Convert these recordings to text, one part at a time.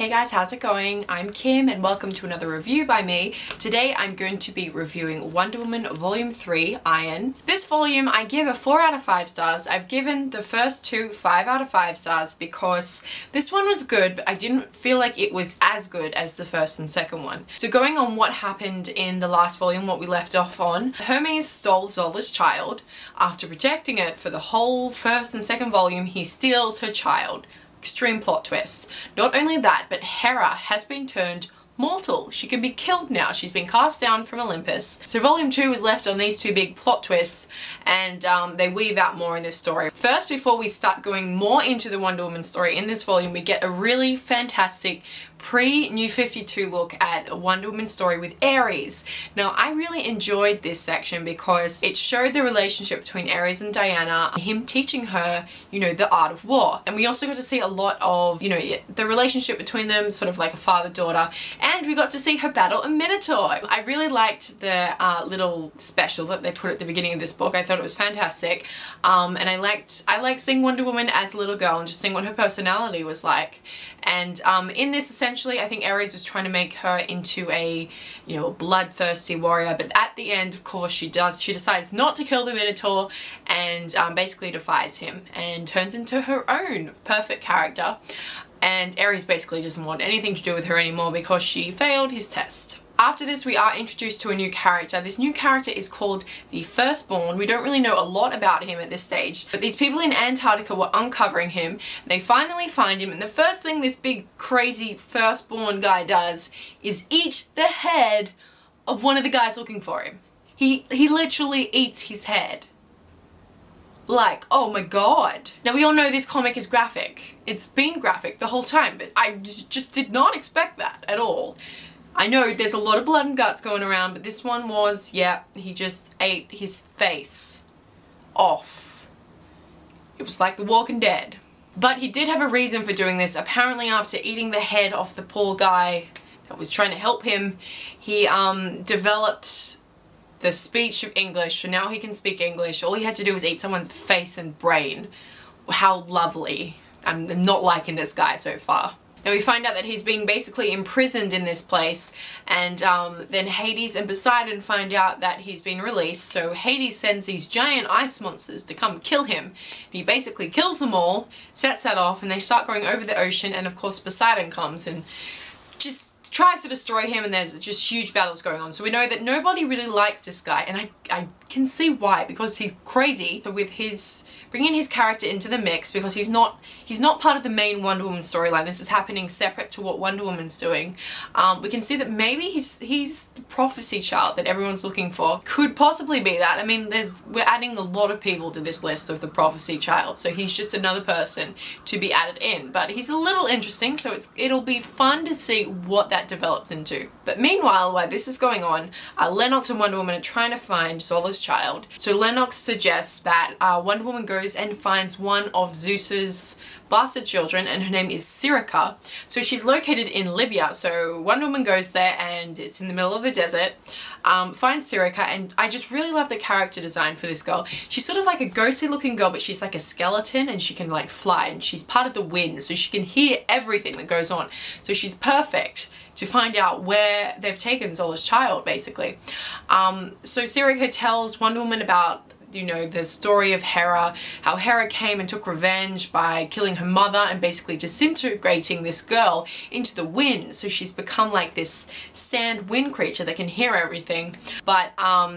Hey guys, how's it going? I'm Kim and welcome to another review by me. Today I'm going to be reviewing Wonder Woman Volume 3, Iron. This volume I give a 4 out of 5 stars. I've given the first two 5 out of 5 stars because this one was good, but I didn't feel like it was as good as the first and second one. So going on what happened in the last volume, what we left off on, Hermes stole Zola's child. After rejecting it for the whole first and second volume, he steals her child. Extreme plot twist. Not only that, but Hera has been turned mortal. She can be killed now. She's been cast down from Olympus. So volume 2 is left on these two big plot twists, and they weave out more in this story. First, before we start going more into the Wonder Woman story in this volume, we get a really fantastic pre-New 52 look at a Wonder Woman story with Ares. Now, I really enjoyed this section because it showed the relationship between Ares and Diana, and him teaching her, you know, the art of war. And we also got to see a lot of, you know, the relationship between them, sort of like a father-daughter, and we got to see her battle a Minotaur. I really liked the little special that they put at the beginning of this book. I thought it was fantastic. And I liked seeing Wonder Woman as a little girl and just seeing what her personality was like. And in this, essentially, I think Ares was trying to make her into a, you know, a bloodthirsty warrior. But at the end, of course, she decides not to kill the Minotaur and basically defies him and turns into her own perfect character. And Ares basically doesn't want anything to do with her anymore because she failed his test. After this, we are introduced to a new character. This new character is called the Firstborn. We don't really know a lot about him at this stage, but these people in Antarctica were uncovering him. They finally find him, and the first thing this big crazy Firstborn guy does is eat the head of one of the guys looking for him. He literally eats his head. Like, oh my god. Now, we all know this comic is graphic. It's been graphic the whole time, but I just did not expect that at all. I know there's a lot of blood and guts going around, but this one was, yeah, he just ate his face off. It was like The Walking Dead. But he did have a reason for doing this. Apparently, after eating the head off the poor guy that was trying to help him, he developed the speech of English, so now he can speak English. All he had to do was eat someone's face and brain. How lovely. I'm not liking this guy so far. Now we find out that he's been basically imprisoned in this place, and then Hades and Poseidon find out that he's been released, so Hades sends these giant ice monsters to come kill him. He basically kills them all, sets that off, and they start going over the ocean, and of course Poseidon comes and just tries to destroy him, and there's just huge battles going on. So we know that nobody really likes this guy, and I can see why, because he's crazy. So with his bringing his character into the mix, because he's not part of the main Wonder Woman storyline. This is happening separate to what Wonder Woman's doing. We can see that maybe he's the prophecy child that everyone's looking for. Could possibly be that. I mean, we're adding a lot of people to this list of the prophecy child, so he's just another person to be added in. But he's a little interesting, so it'll be fun to see what that develops into. But meanwhile, while this is going on, Lennox and Wonder Woman are trying to find Zola's child. So Lennox suggests that Wonder Woman goes and finds one of Zeus's bastard children, and her name is Sirica. So she's located in Libya. So Wonder Woman goes there, and it's in the middle of the desert, finds Sirica, and I just really love the character design for this girl. She's sort of like a ghostly looking girl, but she's like a skeleton, and she can like fly, and she's part of the wind, so she can hear everything that goes on. So she's perfect to find out where they've taken Zola's child, basically. So Sirica tells Wonder Woman about, you know, the story of Hera, how Hera came and took revenge by killing her mother and basically disintegrating this girl into the wind. So she's become like this sand wind creature that can hear everything. But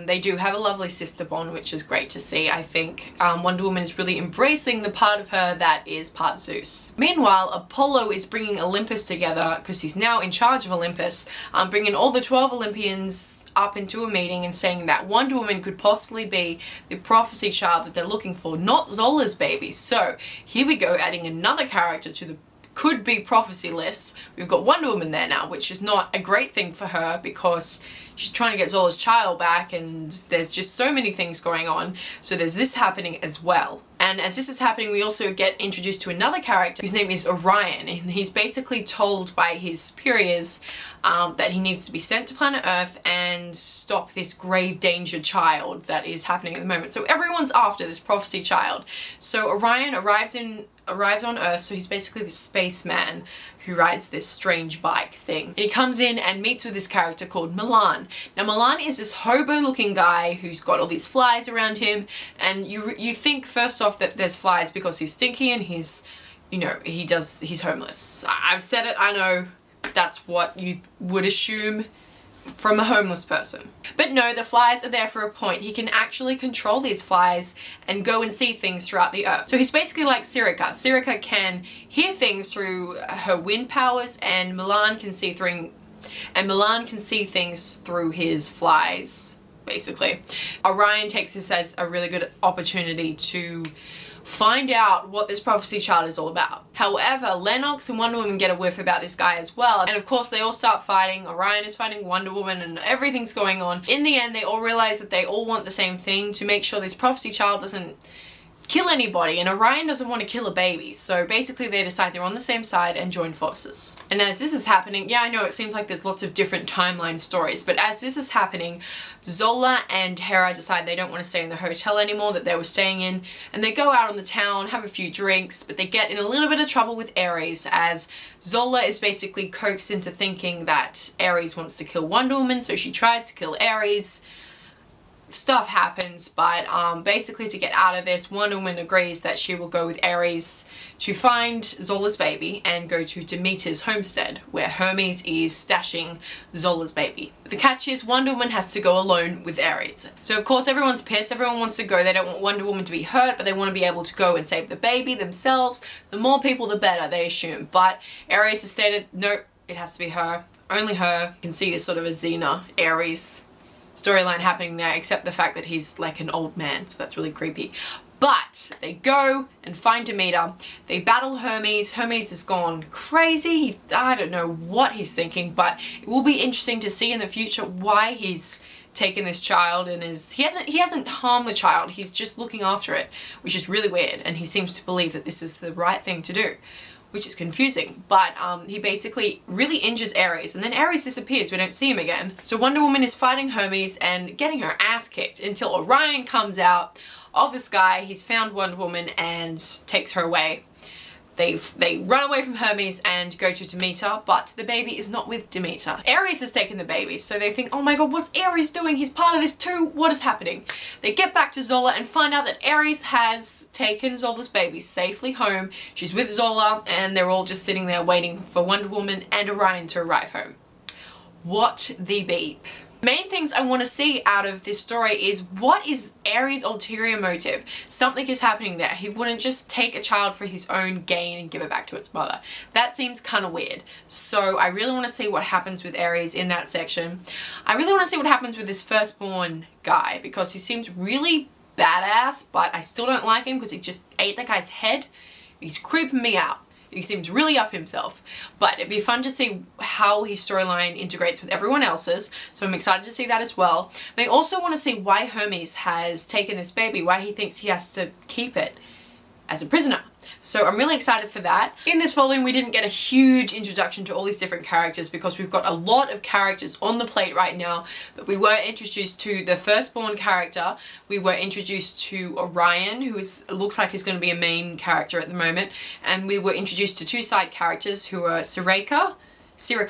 they do have a lovely sister bond, which is great to see. I think Wonder Woman is really embracing the part of her that is part Zeus. Meanwhile, Apollo is bringing Olympus together, because he's now in charge of Olympus, bringing all the 12 Olympians up into a meeting and saying that Wonder Woman could possibly be the prophecy child that they're looking for, not Zola's baby. So here we go, adding another character to the could-be prophecy list. We've got Wonder Woman there now, which is not a great thing for her because she's trying to get Zola's child back, and there's just so many things going on. So there's this happening as well. And as this is happening, we also get introduced to another character whose name is Orion, and he's basically told by his superiors that he needs to be sent to planet Earth and stop this grave danger child that is happening at the moment. So everyone's after this prophecy child. So Orion arrives on Earth, so he's basically the spaceman who rides this strange bike thing. And he comes in and meets with this character called Milan. Now Milan is this hobo looking guy who's got all these flies around him, and you think first off that there's flies because he's stinky and he's, you know, he's homeless. I've said it, I know that's what you would assume from a homeless person. But no, the flies are there for a point. He can actually control these flies and go and see things throughout the earth. So he's basically like Sirika. Sirika can hear things through her wind powers, and Milan can see things through his flies, basically. Orion takes this as a really good opportunity to find out what this prophecy child is all about. However, Lennox and Wonder Woman get a whiff about this guy as well, and of course they all start fighting. Orion is fighting Wonder Woman and everything's going on. In the end, they all realize that they all want the same thing, to make sure this prophecy child doesn't kill anybody, and Orion doesn't want to kill a baby, so basically they decide they're on the same side and join forces. And as this is happening, yeah, I know it seems like there's lots of different timeline stories, but as this is happening, Zola and Hera decide they don't want to stay in the hotel anymore that they were staying in, and they go out on the town, have a few drinks, but they get in a little bit of trouble with Ares, as Zola is basically coaxed into thinking that Ares wants to kill Wonder Woman, so she tries to kill Ares. Stuff happens, but basically to get out of this, Wonder Woman agrees that she will go with Ares to find Zola's baby and go to Demeter's homestead, where Hermes is stashing Zola's baby. But the catch is Wonder Woman has to go alone with Ares. So of course everyone's pissed, everyone wants to go, they don't want Wonder Woman to be hurt, but they want to be able to go and save the baby themselves. The more people the better, they assume. But Ares has stated, nope, it has to be her, only her. You can see this sort of a Xena, Ares storyline happening there, except the fact that he's like an old man, so that's really creepy. But they go and find Demeter, they battle Hermes. Hermes has gone crazy. I don't know what he's thinking, but it will be interesting to see in the future why he's taken this child and he hasn't harmed the child, he's just looking after it, which is really weird, and he seems to believe that this is the right thing to do, which is confusing. But he basically really injures Ares, and then Ares disappears. We don't see him again. So Wonder Woman is fighting Hermes and getting her ass kicked until Orion comes out of the sky. He's found Wonder Woman and takes her away. They run away from Hermes and go to Demeter, but the baby is not with Demeter. Ares has taken the baby, so they think, oh my god, what's Ares doing? He's part of this too. What is happening? They get back to Zola and find out that Ares has taken Zola's baby safely home. She's with Zola, and they're all just sitting there waiting for Wonder Woman and Orion to arrive home. What the beep? Main things I want to see out of this story is, what is Ares' ulterior motive? Something is happening there. He wouldn't just take a child for his own gain and give it back to its mother. That seems kind of weird. So I really want to see what happens with Ares in that section. I really want to see what happens with this firstborn guy, because he seems really badass, but I still don't like him because he just ate that guy's head. He's creeping me out. He seems really up himself, but it'd be fun to see how his storyline integrates with everyone else's, so I'm excited to see that as well. But I also want to see why Hermes has taken this baby, why he thinks he has to keep it as a prisoner. So I'm really excited for that. In this volume we didn't get a huge introduction to all these different characters because we've got a lot of characters on the plate right now, but we were introduced to the firstborn character, we were introduced to Orion, who looks like he's going to be a main character at the moment, and we were introduced to two side characters who are Sirika,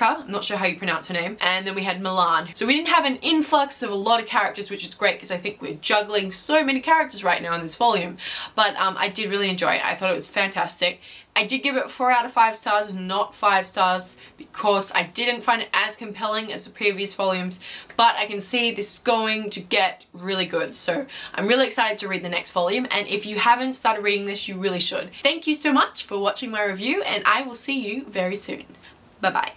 I'm not sure how you pronounce her name, and then we had Milan. So we didn't have an influx of a lot of characters, which is great because I think we're juggling so many characters right now in this volume. But I did really enjoy it. I thought it was fantastic. I did give it 4 out of 5 stars, not 5 stars, because I didn't find it as compelling as the previous volumes, but I can see this is going to get really good. So I'm really excited to read the next volume, and if you haven't started reading this, you really should. Thank you so much for watching my review, and I will see you very soon. Bye-bye.